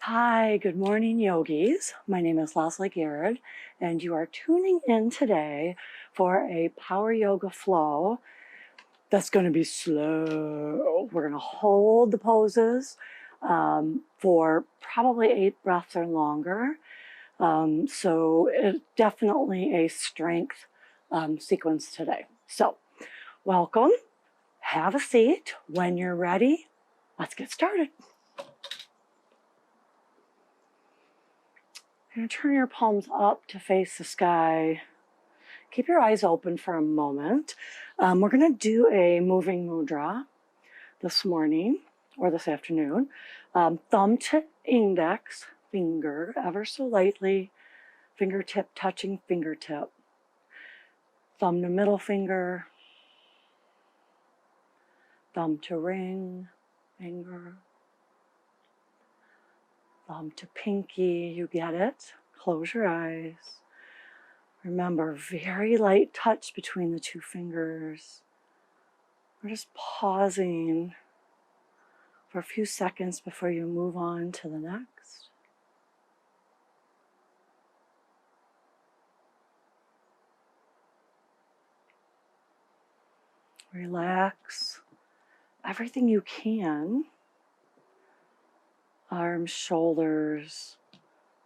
Hi, good morning, yogis. My name is Leslie Garrett, and you are tuning in today for a power yoga flow that's going to be slow. We're going to hold the poses for probably 8 breaths or longer. So it's definitely a strength sequence today. So welcome, have a seat. When you're ready, let's get started. You're going to turn your palms up to face the sky. Keep your eyes open for a moment. We're going to do a moving mudra this morning or this afternoon. Thumb to index finger, ever so lightly, fingertip touching fingertip. Thumb to middle finger, thumb to ring finger, thumb to pinky. You get it? Close your eyes. Remember, very light touch between the two fingers. We're just pausing for a few seconds before you move on to the next. Relax everything you can. Arms, shoulders,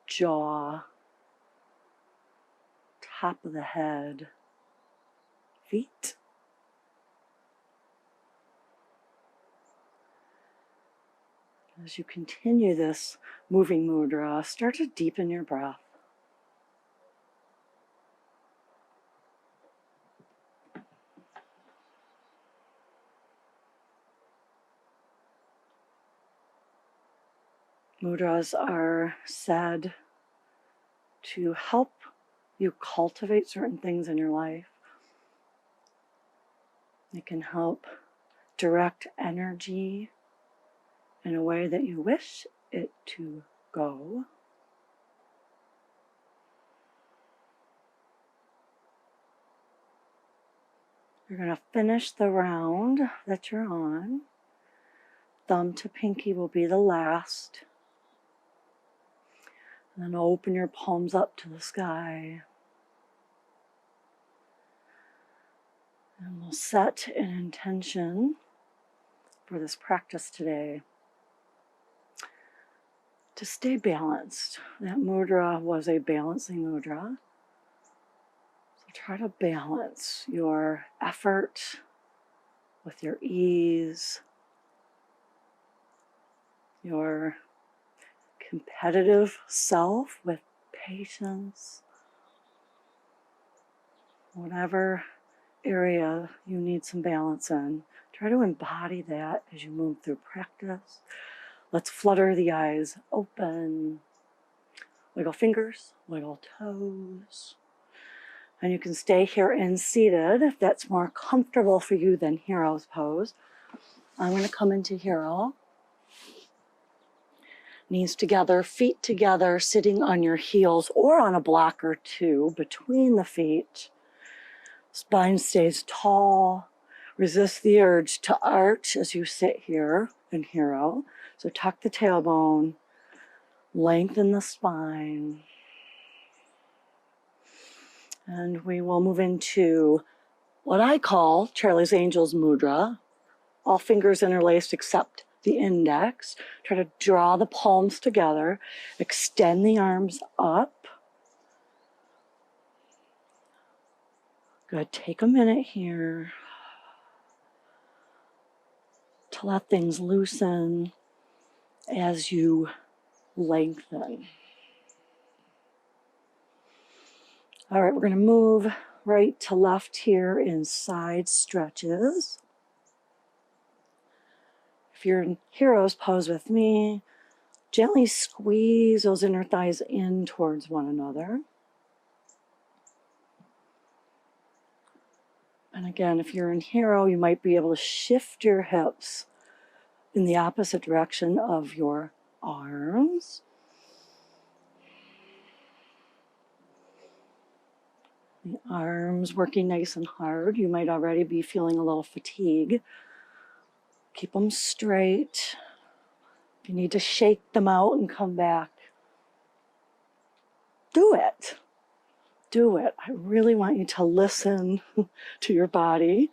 jaw, top of the head, feet. As you continue this moving mudra, start to deepen your breath. Mudras are said to help you cultivate certain things in your life. It can help direct energy in a way that you wish it to go. You're going to finish the round that you're on. Thumb to pinky will be the last. And then open your palms up to the sky. And we'll set an intention for this practice today to stay balanced. That mudra was a balancing mudra. So try to balance your effort with your ease, your competitive self with patience. Whatever area you need some balance in, try to embody that as you move through practice. Let's flutter the eyes open. Wiggle fingers, wiggle toes. And you can stay here in seated if that's more comfortable for you than hero's pose. I'm going to come into hero. Knees together, feet together, sitting on your heels or on a block or two between the feet. Spine stays tall. Resist the urge to arch as you sit here in hero. So tuck the tailbone, lengthen the spine. And we will move into what I call Charlie's Angels Mudra. All fingers interlaced except the index. Try to draw the palms together. Extend the arms up. Good. Take a minute here to let things loosen as you lengthen. All right, we're going to move right to left here in side stretches. If you're in hero's pose with me, gently squeeze those inner thighs in towards one another. And again, if you're in hero, you might be able to shift your hips in the opposite direction of your arms. The arms working nice and hard. You might already be feeling a little fatigue. Keep them straight. If you need to shake them out and come back, do it. Do it. I really want you to listen to your body.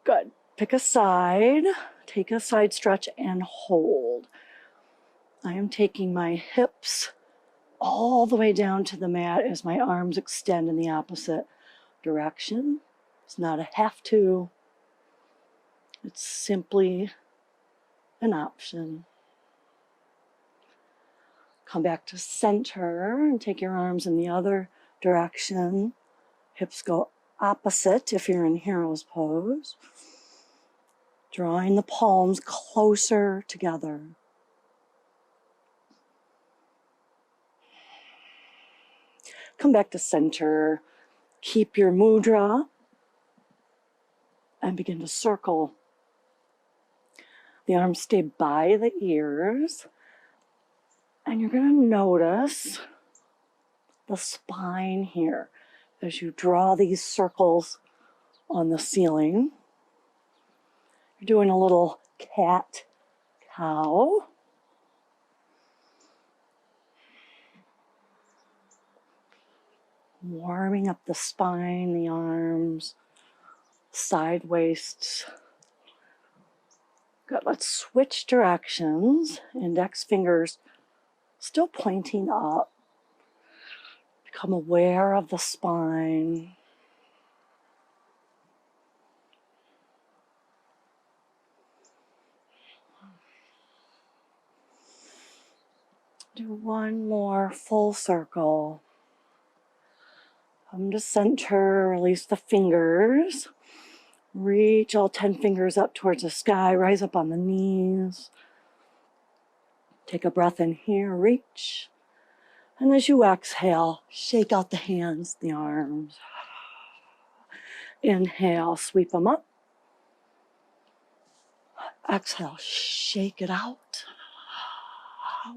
Good. Pick a side, take a side stretch and hold. I am taking my hips all the way down to the mat as my arms extend in the opposite direction. It's not a have to. It's simply an option. Come back to center and take your arms in the other direction. Hips go opposite if you're in hero's pose. Drawing the palms closer together. Come back to center. Keep your mudra and begin to circle. The arms stay by the ears. And you're going to notice the spine here as you draw these circles on the ceiling. You're doing a little cat-cow. Warming up the spine, the arms, side waists. Good. Let's switch directions. Index fingers still pointing up. Become aware of the spine. Do one more full circle. Come to center, release the fingers. Reach all 10 fingers up towards the sky, rise up on the knees. Take a breath in here, reach. And as you exhale, shake out the hands, the arms. Inhale, sweep them up. Exhale, shake it out.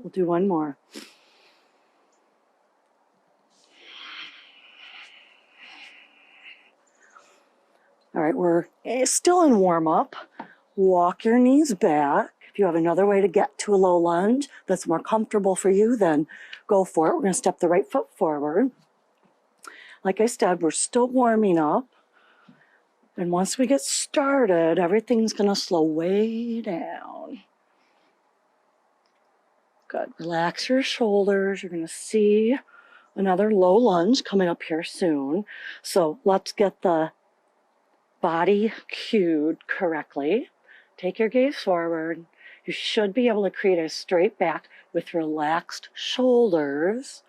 We'll do one more. All right, we're still in warm-up. Walk your knees back. If you have another way to get to a low lunge that's more comfortable for you, then go for it. We're going to step the right foot forward. Like I said, we're still warming up. And once we get started, everything's going to slow way down. Good. Relax your shoulders. You're going to see another low lunge coming up here soon. So let's get the body cued correctly. Take your gaze forward. You should be able to create a straight back with relaxed shoulders.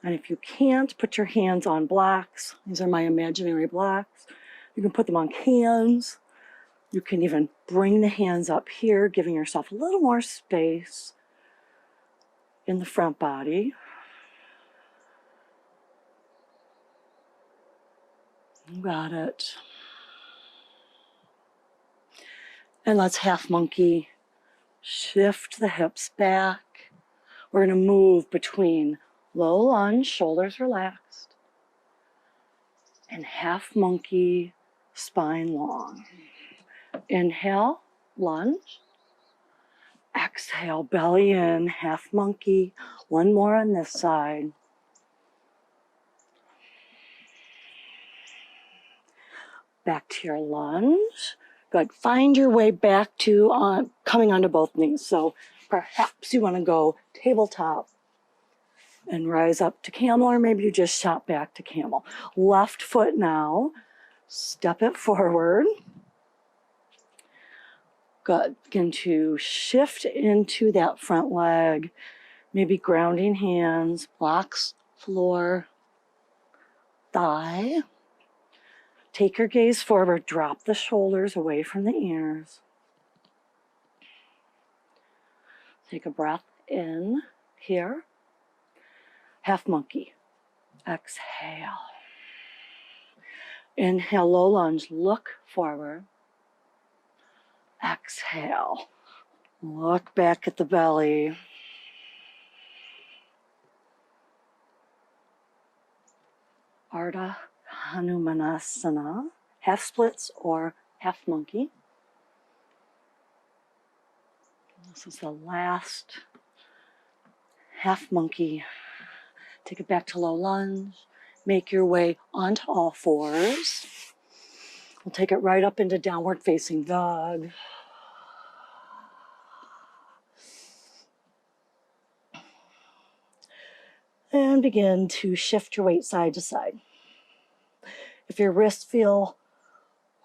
And if you can't, put your hands on blocks. These are my imaginary blocks. You can put them on cans. You can even bring the hands up here, giving yourself a little more space in the front body. You got it. And let's half monkey. Shift the hips back. We're going to move between low lunge, shoulders relaxed, and half monkey, spine long. Inhale, lunge. Exhale, belly in, half monkey. One more on this side. Back to your lunge. Good. Find your way back to coming onto both knees. So perhaps you want to go tabletop and rise up to camel, or maybe you just shot back to camel. Left foot now. Step it forward. Good. Begin to shift into that front leg. Maybe grounding hands, blocks, floor, thigh. Take your gaze forward. Drop the shoulders away from the ears. Take a breath in here. Half monkey. Exhale. Inhale, low lunge. Look forward. Exhale. Look back at the belly. Ardha Hanumanasana. Half splits or half monkey. This is the last half monkey. Take it back to low lunge. Make your way onto all fours. We'll take it right up into downward facing dog. And begin to shift your weight side to side. If your wrists feel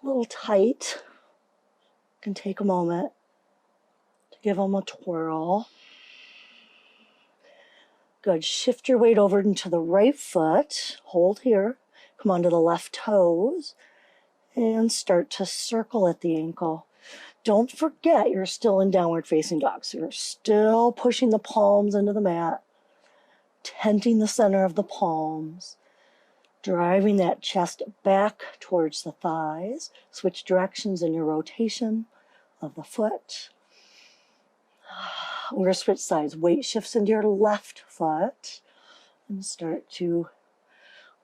a little tight, you can take a moment to give them a twirl. Good. Shift your weight over into the right foot. Hold here. Come onto the left toes and start to circle at the ankle. Don't forget you're still in downward facing dog. So you're still pushing the palms into the mat, tenting the center of the palms, driving that chest back towards the thighs. Switch directions in your rotation of the foot. We're going to switch sides. Weight shifts into your left foot and start to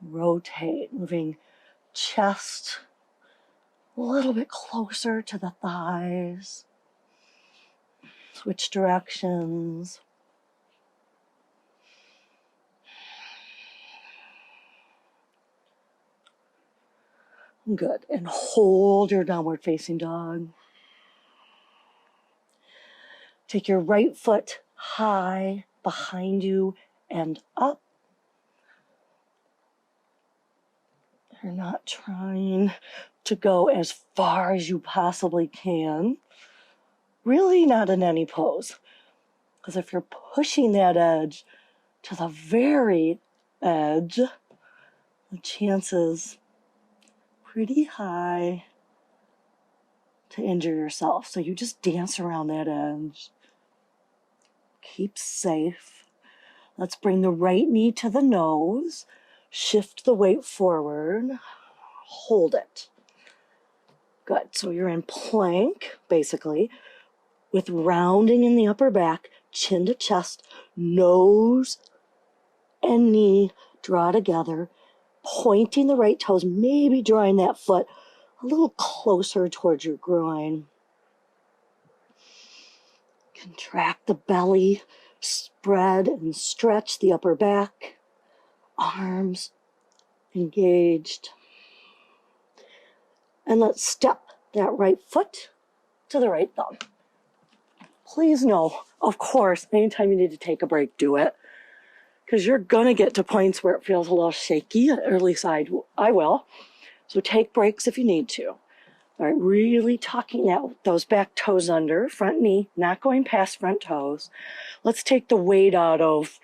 rotate, moving chest a little bit closer to the thighs. Switch directions. Good. And hold your downward facing dog. Take your right foot high behind you and up. You're not trying to go as far as you possibly can. Really not in any pose. Because if you're pushing that edge to the very edge, the chances pretty high to injure yourself. So you just dance around that edge. Keep safe. Let's bring the right knee to the nose. Shift the weight forward. Hold it. Good. So you're in plank, basically, with rounding in the upper back, chin to chest, nose and knee draw together, pointing the right toes, maybe drawing that foot a little closer towards your groin. Contract the belly, spread and stretch the upper back, arms engaged. And let's step that right foot to the right thumb. Please know, of course, anytime you need to take a break, do it. Because you're going to get to points where it feels a little shaky, or at least I will. So take breaks if you need to. All right, really tucking out those back toes under, front knee, not going past front toes. Let's take the weight out of,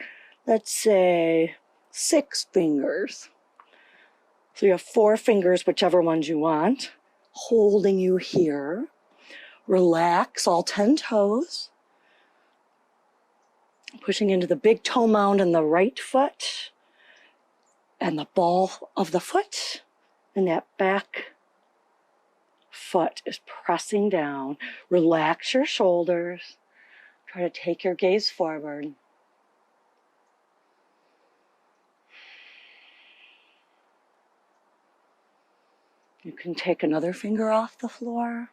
let's say, 6 fingers. So you have 4 fingers, whichever ones you want, holding you here. Relax all 10 toes. Pushing into the big toe mound in the right foot and the ball of the foot, and that back foot is pressing down. Relax your shoulders. Try to take your gaze forward. You can take another finger off the floor,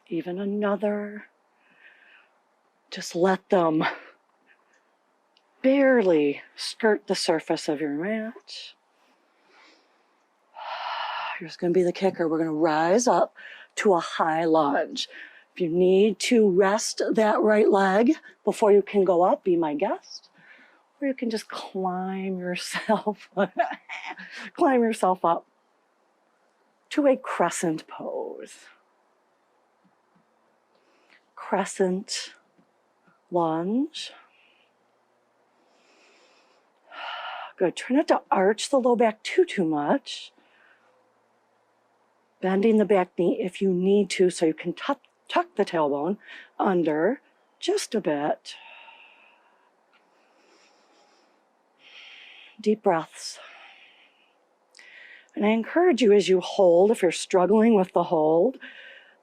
even another. Just let them barely skirt the surface of your mat. Here's going to be the kicker. We're going to rise up to a high lunge. If you need to rest that right leg before you can go up, be my guest. Or you can just climb yourself up to a crescent pose. Crescent lunge. Good. Try not to arch the low back too much. Bending the back knee if you need to so you can tuck the tailbone under just a bit. Deep breaths. And I encourage you as you hold, if you're struggling with the hold,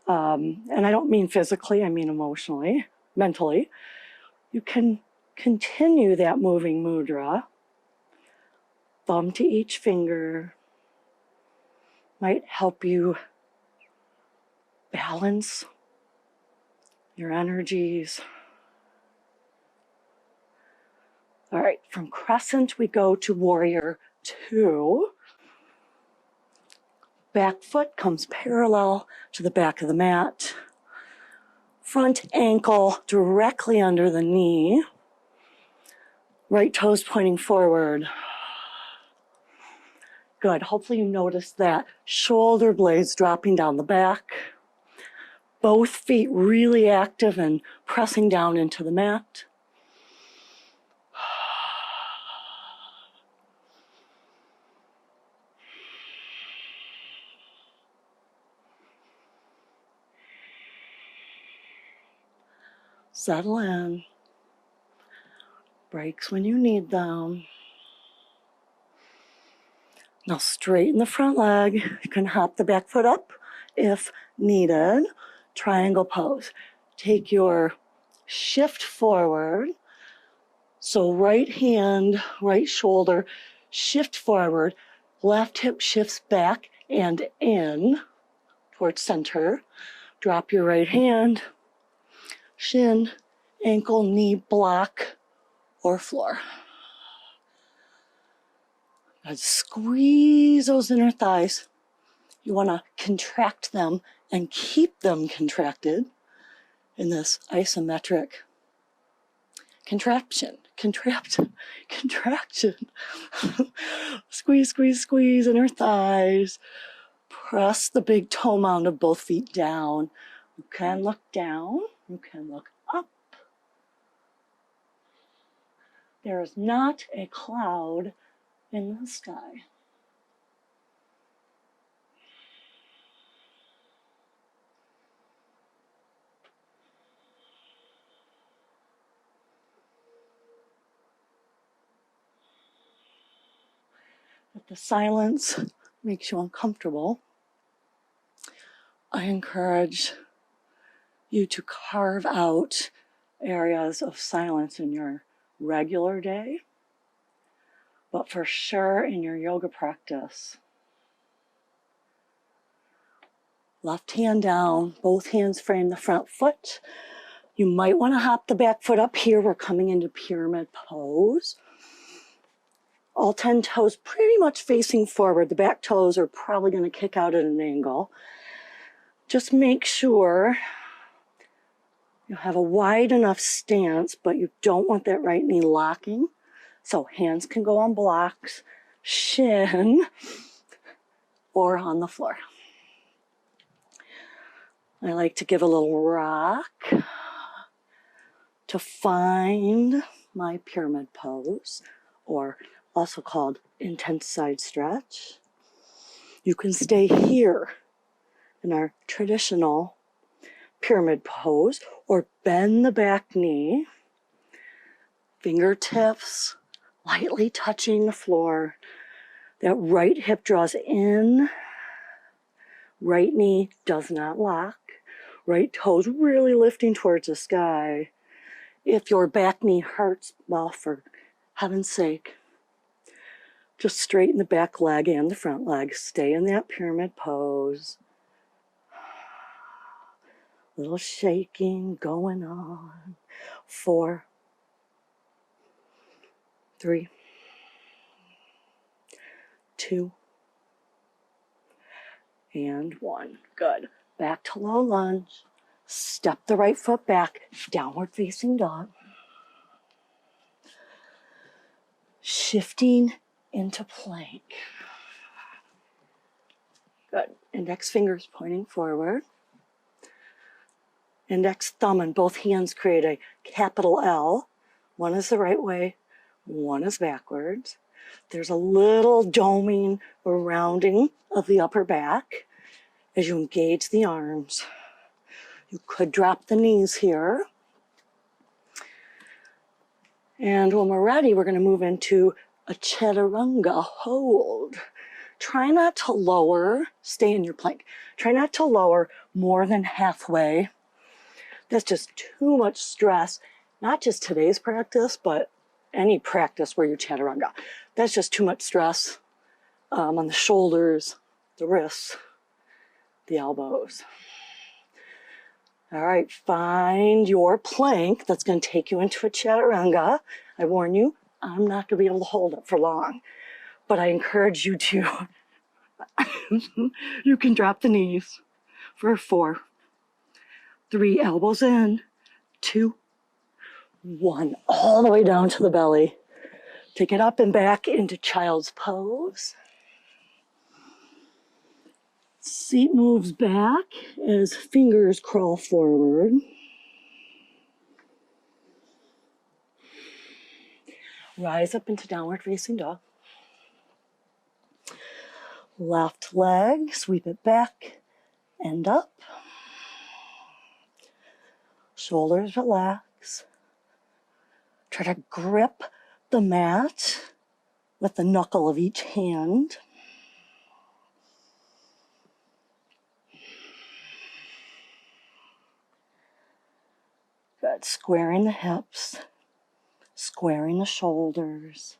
and I don't mean physically, I mean emotionally, mentally, you can continue that moving mudra. Thumb to each finger might help you balance your energies. All right, from crescent, we go to warrior two. Back foot comes parallel to the back of the mat. Front ankle directly under the knee. Right toes pointing forward. Good. Hopefully you notice that shoulder blades dropping down the back. Both feet really active and pressing down into the mat. Settle in. Breaks when you need them. Now straighten the front leg. You can hop the back foot up if needed. Triangle pose. Take your shift forward. So right hand, right shoulder, shift forward. Left hip shifts back and in towards center. Drop your right hand. Shin, ankle, knee, block, or floor. Now squeeze those inner thighs. You want to contract them and keep them contracted in this isometric contraction. Squeeze, squeeze, squeeze inner thighs. Press the big toe mound of both feet down. You can look down. You can look up. There is not a cloud in the sky. If the silence makes you uncomfortable, I encourage you to carve out areas of silence in your regular day, but for sure in your yoga practice. Left hand down, both hands frame the front foot. You might want to hop the back foot up here. We're coming into pyramid pose. All 10 toes pretty much facing forward. The back toes are probably going to kick out at an angle. Just make sure you have a wide enough stance, but you don't want that right knee locking. So hands can go on blocks, shin, or on the floor. I like to give a little rock to find my pyramid pose, or also called intense side stretch. You can stay here in our traditional pyramid pose, or bend the back knee, fingertips lightly touching the floor. That right hip draws in, right knee does not lock, right toes really lifting towards the sky. If your back knee hurts, well, for heaven's sake, just straighten the back leg and the front leg. Stay in that pyramid pose. Little shaking going on. 4, 3, 2, and 1. Good. Back to low lunge. Step the right foot back. Downward facing dog. Shifting into plank. Good. Index fingers pointing forward. Index thumb and both hands create a capital L. One is the right way, one is backwards. There's a little doming or rounding of the upper back as you engage the arms. You could drop the knees here. And when we're ready, we're going to move into a chaturanga hold. Try not to lower, stay in your plank. Try not to lower more than halfway. That's just too much stress. Not just today's practice, but any practice where you chaturanga. That's just too much stress on the shoulders, the wrists, the elbows. All right, find your plank that's going to take you into a chaturanga. I warn you, I'm not going to be able to hold it for long, but I encourage you to. You can drop the knees for 4, 3, elbows in, 2, 1, all the way down to the belly. Take it up and back into child's pose. Seat moves back as fingers crawl forward. Rise up into downward facing dog. Left leg, sweep it back and up. Shoulders relax. Try to grip the mat with the knuckle of each hand. Good. Squaring the hips, squaring the shoulders.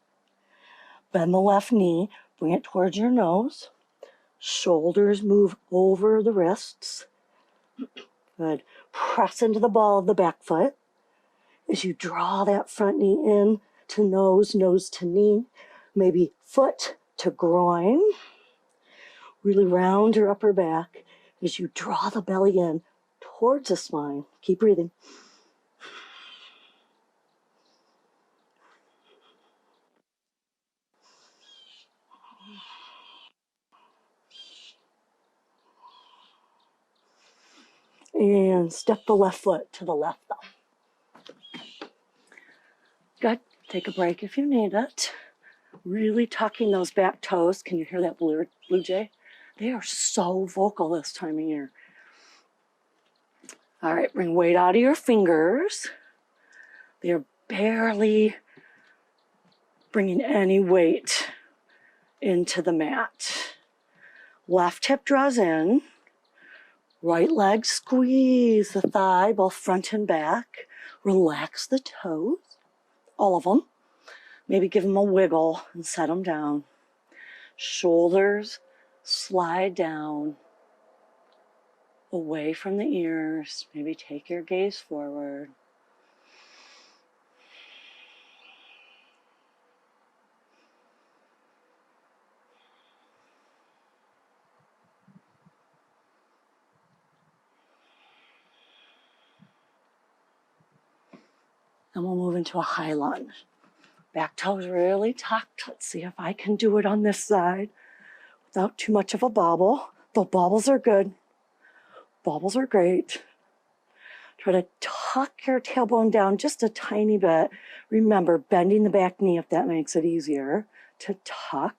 Bend the left knee, bring it towards your nose. Shoulders move over the wrists. Good. Press into the ball of the back foot. As you draw that front knee in to nose, nose to knee, maybe foot to groin. Really round your upper back as you draw the belly in towards the spine. Keep breathing. And step the left foot to the left thumb. Good. Take a break if you need it. Really tucking those back toes. Can you hear that blue jay? They are so vocal this time of year. All right, bring weight out of your fingers. They're barely bringing any weight into the mat. Left hip draws in. Right leg, squeeze the thigh, both front and back. Relax the toes, all of them. Maybe give them a wiggle and set them down. Shoulders slide down, away from the ears. Maybe take your gaze forward. Then we'll move into a high lunge. Back toes really tucked. Let's see if I can do it on this side without too much of a bobble. Though bobbles are good. Bobbles are great. Try to tuck your tailbone down just a tiny bit. Remember, bending the back knee if that makes it easier to tuck.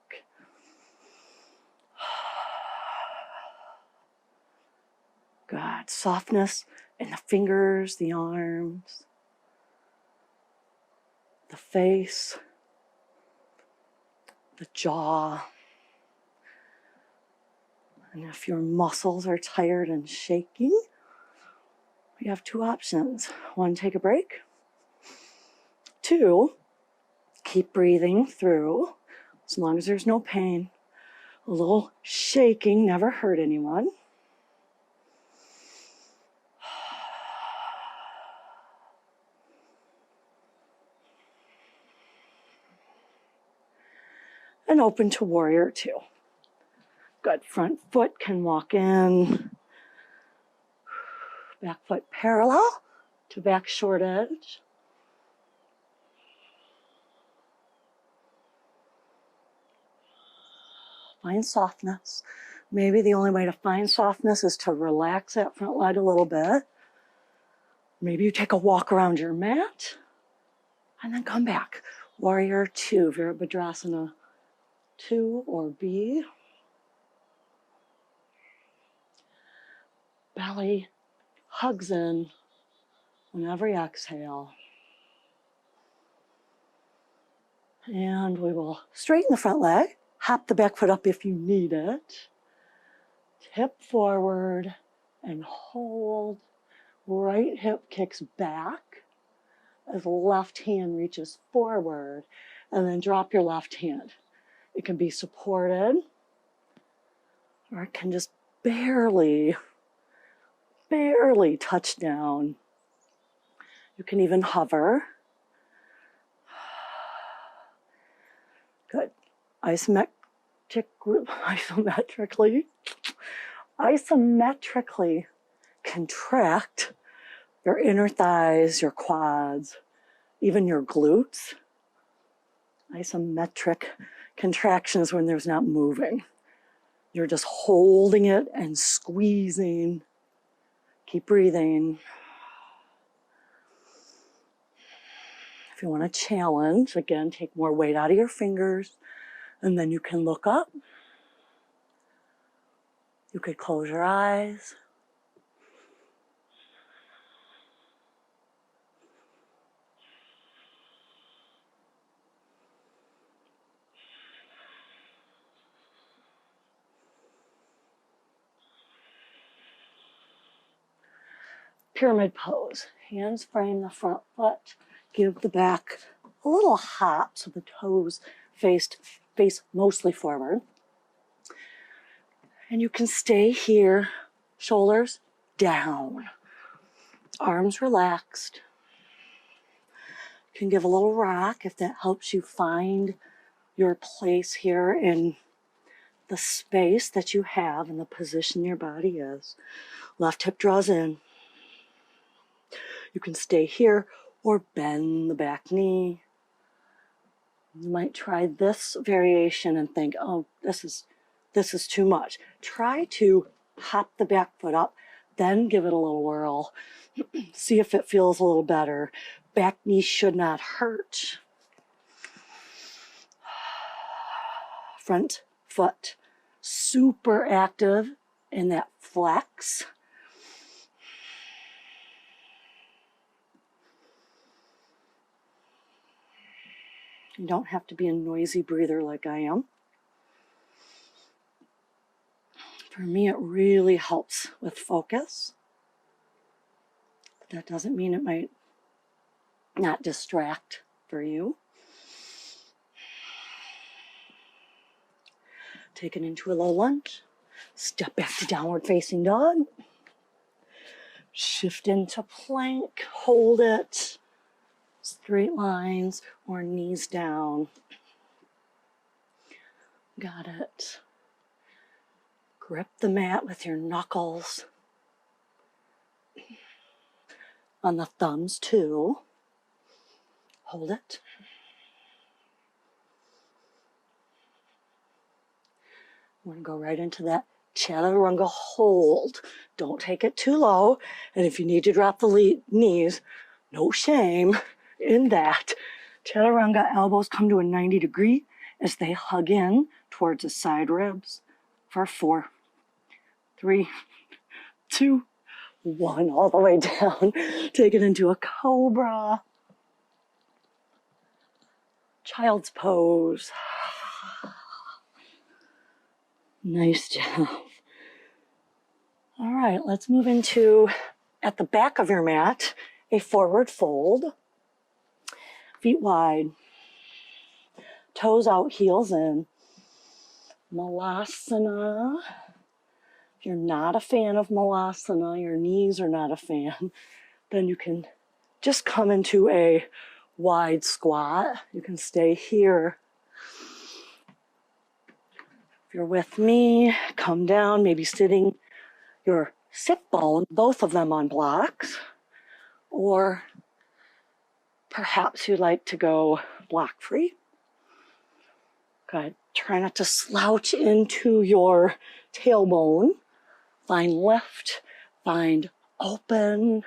Good. Softness in the fingers, the arms, the face, the jaw. And if your muscles are tired and shaking, you have 2 options. 1, take a break. 2, keep breathing through as long as there's no pain. A little shaking never hurt anyone. And open to warrior 2. Good. Front foot can walk in. Back foot parallel to back short edge. Find softness. Maybe the only way to find softness is to relax that front leg a little bit. Maybe you take a walk around your mat and then come back. Warrior 2, Virabhadrasana 2 or B. Belly hugs in on every exhale. And we will straighten the front leg. Hop the back foot up if you need it. Hip forward and hold. Right hip kicks back as left hand reaches forward, and then drop your left hand. It can be supported or it can just barely barely touch down. You can even hover. Good. Isometrically contract your inner thighs, your quads, even your glutes. Isometric contractions when there's not moving. You're just holding it and squeezing. Keep breathing. If you want to challenge, again, take more weight out of your fingers, and then you can look up. You could close your eyes. Pyramid pose. Hands frame the front foot. Give the back a little hop so the toes face mostly forward. And you can stay here, shoulders down, arms relaxed. You can give a little rock if that helps you find your place here in the space that you have and the position your body is. Left hip draws in. You can stay here or bend the back knee. You might try this variation and think, oh, this is too much. Try to hop the back foot up, then give it a little whirl. See if it feels a little better. Back knee should not hurt. Front foot, super active in that flex. You don't have to be a noisy breather like I am. For me, it really helps with focus. But that doesn't mean it might not distract for you. Take it into a low lunge. Step back to downward facing dog. Shift into plank. Hold it. Straight lines or knees down. Got it. Grip the mat with your knuckles. On the thumbs too. Hold it. We're going to go right into that chaturanga hold. Don't take it too low. And if you need to drop the knees, no shame in that. Chaturanga, elbows come to a 90 degree as they hug in towards the side ribs for 4, 3, 2, 1, all the way down. Take it into a cobra. Child's pose. Nice job. All right, let's move into, at the back of your mat, a forward fold. Feet wide. Toes out, heels in. Malasana. If you're not a fan of Malasana, your knees are not a fan, then you can just come into a wide squat. You can stay here. If you're with me, come down, maybe sitting your sit bone, both of them on blocks, or perhaps you'd like to go block free. Good. Try not to slouch into your tailbone. Find lift, find opening.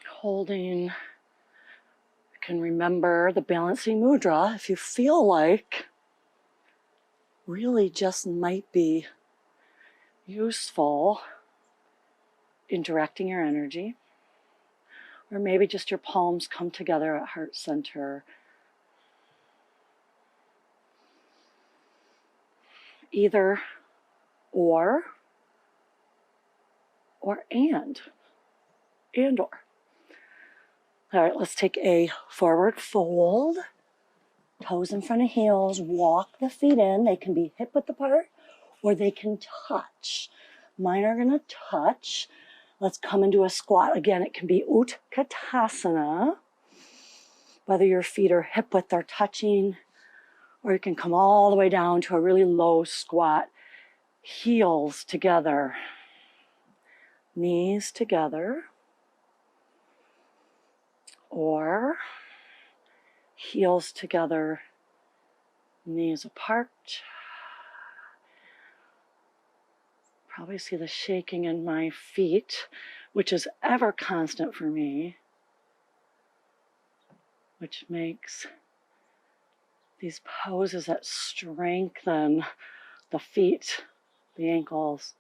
Holding. You can remember the balancing mudra if you feel like really just might be useful in directing your energy. Or maybe just your palms come together at heart center. Either or and or. All right, let's take a forward fold. Toes in front of heels, walk the feet in. They can be hip width apart or they can touch. Mine are gonna touch. Let's come into a squat. Again, it can be Utkatasana. Whether your feet are hip width or touching, or you can come all the way down to a really low squat. Heels together, knees together, or heels together, knees apart. Probably see the shaking in my feet, which is ever constant for me, which makes these poses that strengthen the feet, the ankles,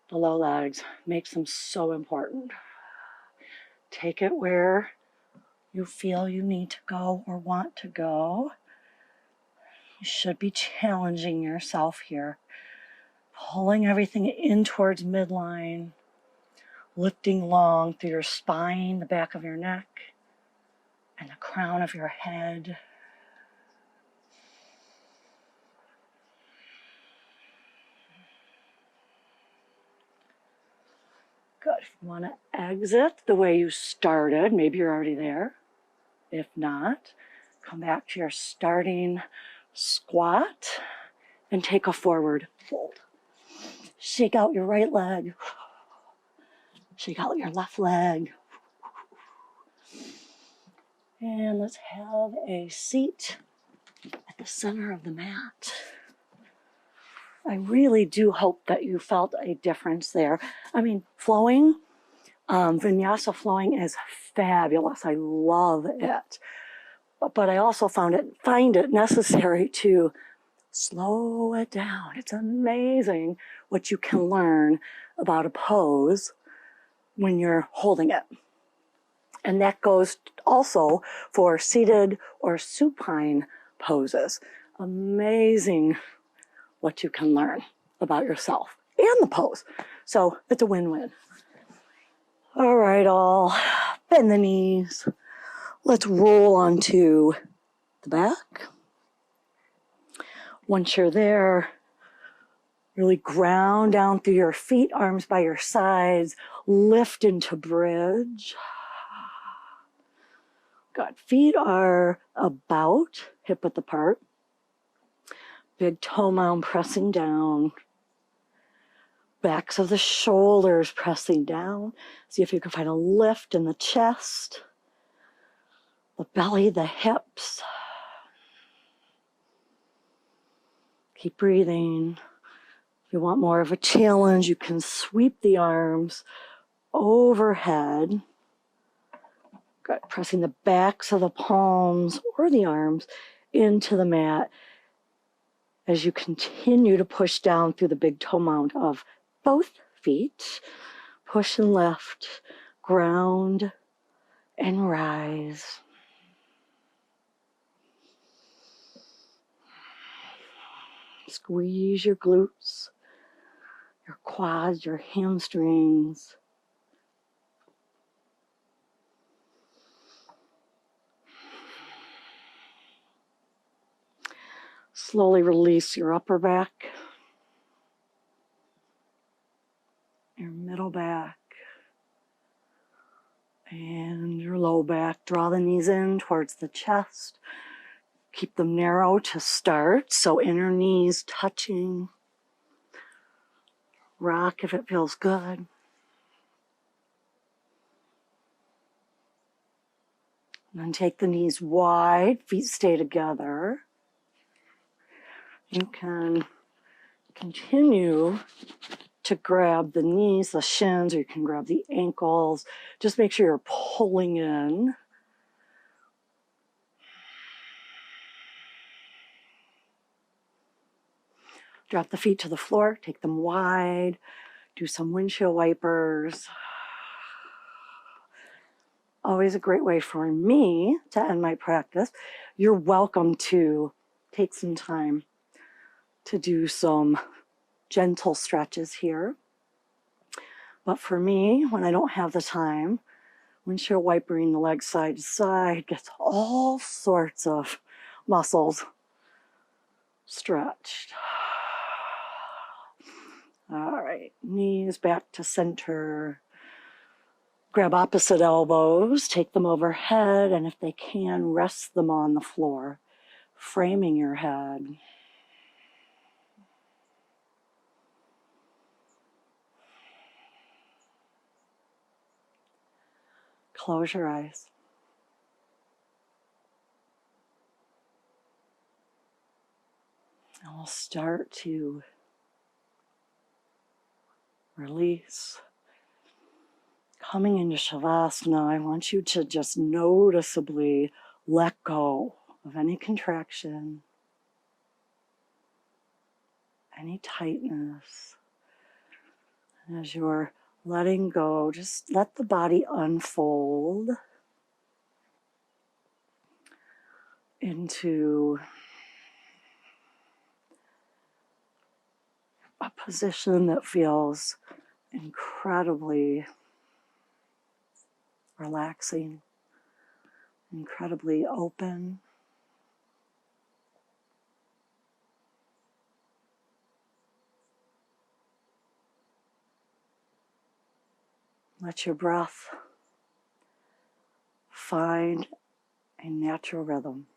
the low legs, makes them so important. Take it where you feel you need to go or want to go. You should be challenging yourself here. Pulling everything in towards midline, lifting long through your spine, the back of your neck, and the crown of your head. Good. If you want to exit the way you started, maybe you're already there. If not, come back to your starting squat and take a forward fold. Shake out your right leg. Shake out your left leg. And let's have a seat at the center of the mat. I really do hope that you felt a difference there. I mean, flowing, vinyasa flowing is fabulous. I love it. But I also find it necessary to slow it down. It's amazing what you can learn about a pose when you're holding it. And that goes also for seated or supine poses. Amazing what you can learn about yourself and the pose. So it's a win-win. All right, all. Bend the knees. Let's roll onto the back. Once you're there, really ground down through your feet, arms by your sides, lift into bridge. Good. Feet are about hip width apart. Big toe mound pressing down. Backs of the shoulders pressing down. See if you can find a lift in the chest, the belly, the hips. Keep breathing. If you want more of a challenge, you can sweep the arms overhead. Good. Pressing the backs of the palms or the arms into the mat as you continue to push down through the big toe mound of both feet. Push and lift, ground and rise. Squeeze your glutes, your quads, your hamstrings. Slowly release your upper back, your middle back, and your low back. Draw the knees in towards the chest. Keep them narrow to start, so inner knees touching. Rock if it feels good. And then take the knees wide, feet stay together. You can continue to grab the knees, the shins, or you can grab the ankles. Just make sure you're pulling in. Drop the feet to the floor, take them wide, do some windshield wipers. Always a great way for me to end my practice. You're welcome to take some time to do some gentle stretches here. But for me, when I don't have the time, windshield wipering the legs side to side gets all sorts of muscles stretched. All right, knees back to center. Grab opposite elbows, take them overhead, and if they can, rest them on the floor, framing your head. Close your eyes. And we'll start to release. Coming into Shavasana, I want you to just noticeably let go of any contraction, any tightness. And as you're letting go, just let the body unfold into a position that feels incredibly relaxing, incredibly open. Let your breath find a natural rhythm.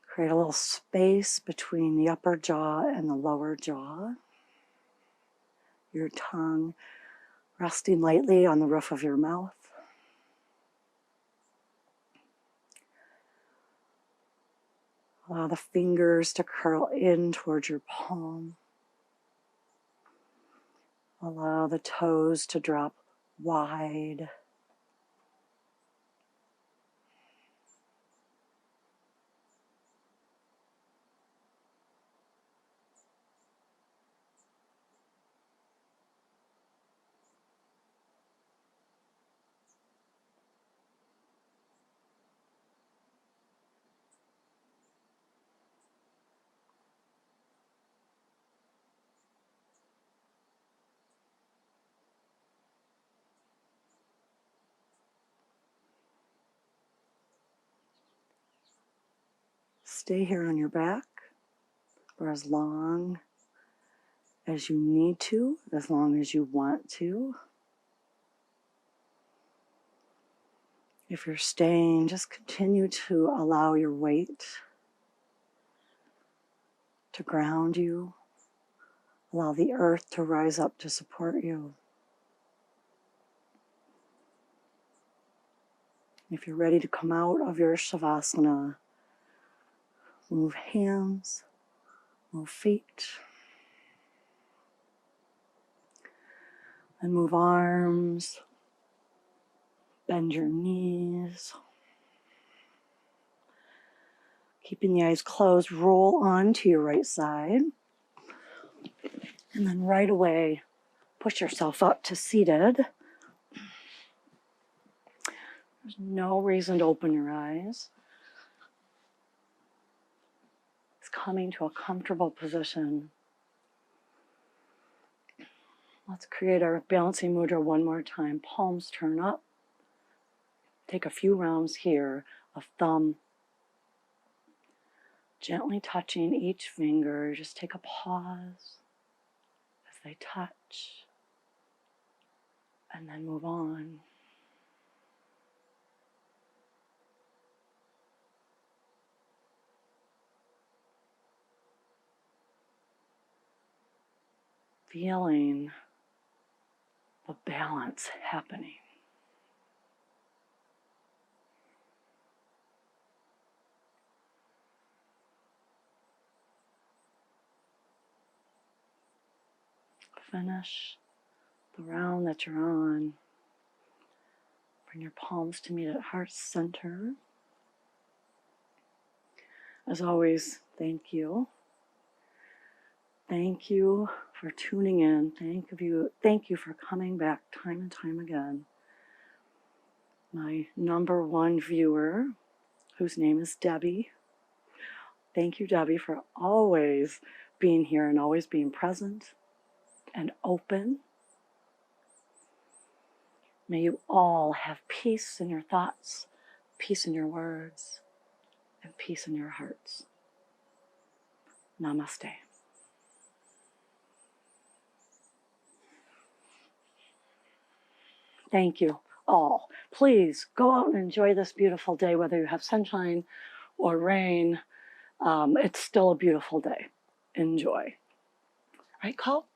Create a little space between the upper jaw and the lower jaw. Your tongue resting lightly on the roof of your mouth. Allow the fingers to curl in towards your palm. Allow the toes to drop wide. Stay here on your back for as long as you need to, as long as you want to. If you're staying, just continue to allow your weight to ground you. Allow the earth to rise up to support you. If you're ready to come out of your Shavasana, move hands, move feet, and move arms, bend your knees. Keeping the eyes closed, roll onto your right side. And then right away, push yourself up to seated. There's no reason to open your eyes. It's coming to a comfortable position. Let's create our balancing mudra one more time. Palms turn up. Take a few rounds here of thumb gently touching each finger. Just take a pause as they touch and then move on. Feeling the balance happening. Finish the round that you're on. Bring your palms to meet at heart center. As always, thank you. Thank you for tuning in. Thank you for coming back time and time again. My #1 viewer, whose name is Debbie. Thank you, Debbie, for always being here and always being present and open. May you all have peace in your thoughts, peace in your words, and peace in your hearts. Namaste. Thank you all. Please go out and enjoy this beautiful day, whether you have sunshine or rain. It's still a beautiful day. Enjoy. Right, Cole?